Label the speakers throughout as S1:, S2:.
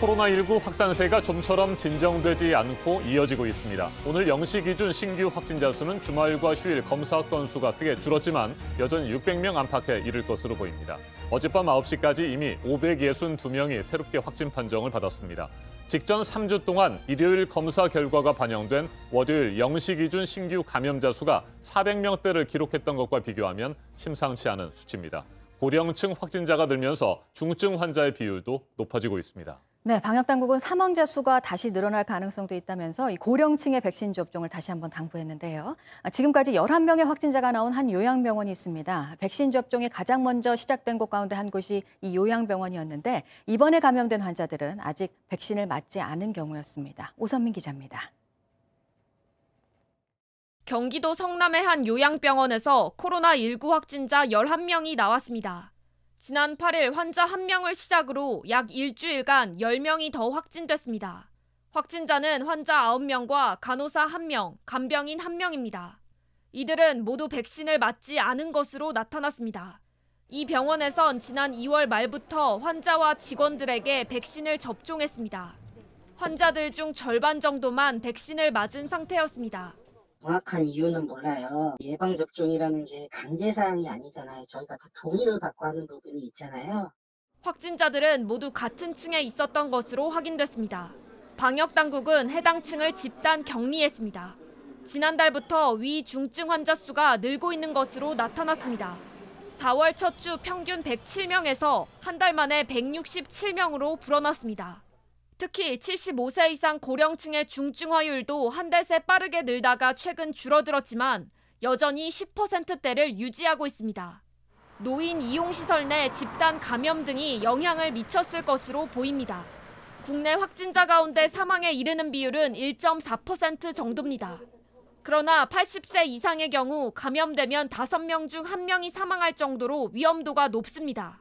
S1: 코로나19 확산세가 좀처럼 진정되지 않고 이어지고 있습니다. 오늘 0시 기준 신규 확진자 수는 주말과 휴일 검사 건수가 크게 줄었지만 여전히 600명 안팎에 이를 것으로 보입니다. 어젯밤 9시까지 이미 562명이 새롭게 확진 판정을 받았습니다. 직전 3주 동안 일요일 검사 결과가 반영된 월요일 0시 기준 신규 감염자 수가 400명대를 기록했던 것과 비교하면 심상치 않은 수치입니다. 고령층 확진자가 늘면서 중증 환자의 비율도 높아지고 있습니다.
S2: 네, 방역당국은 사망자 수가 다시 늘어날 가능성도 있다면서 이 고령층의 백신 접종을 다시 한번 당부했는데요. 지금까지 11명의 확진자가 나온 한 요양병원이 있습니다. 백신 접종이 가장 먼저 시작된 곳 가운데 한 곳이 이 요양병원이었는데 이번에 감염된 환자들은 아직 백신을 맞지 않은 경우였습니다. 오선민 기자입니다.
S3: 경기도 성남의 한 요양병원에서 코로나19 확진자 11명이 나왔습니다. 지난 8일 환자 1명을 시작으로 약 일주일간 10명이 더 확진됐습니다. 확진자는 환자 9명과 간호사 1명, 간병인 1명입니다. 이들은 모두 백신을 맞지 않은 것으로 나타났습니다. 이 병원에선 지난 2월 말부터 환자와 직원들에게 백신을 접종했습니다. 환자들 중 절반 정도만 백신을 맞은 상태였습니다.
S4: 정확한 이유는 몰라요. 예방접종이라는 게 강제사항이 아니잖아요. 저희가 다 동의를 받고 하는 부분이 있잖아요.
S3: 확진자들은 모두 같은 층에 있었던 것으로 확인됐습니다. 방역당국은 해당 층을 집단 격리했습니다. 지난달부터 위중증 환자 수가 늘고 있는 것으로 나타났습니다. 4월 첫 주 평균 107명에서 한 달 만에 167명으로 불어났습니다. 특히 75세 이상 고령층의 중증화율도 한 달 새 빠르게 늘다가 최근 줄어들었지만 여전히 10%대를 유지하고 있습니다. 노인 이용시설 내 집단 감염 등이 영향을 미쳤을 것으로 보입니다. 국내 확진자 가운데 사망에 이르는 비율은 1.4% 정도입니다. 그러나 80세 이상의 경우 감염되면 5명 중 1명이 사망할 정도로 위험도가 높습니다.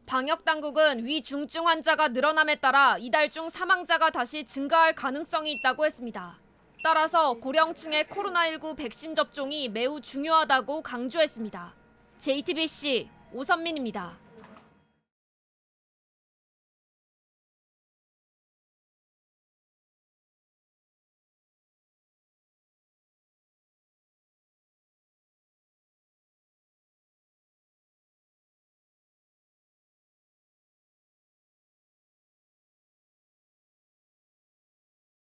S3: 방역당국은 위중증 환자가 늘어남에 따라 이달 중 사망자가 다시 증가할 가능성이 있다고 했습니다. 따라서 고령층의 코로나19 백신 접종이 매우 중요하다고 강조했습니다. JTBC 오선민입니다.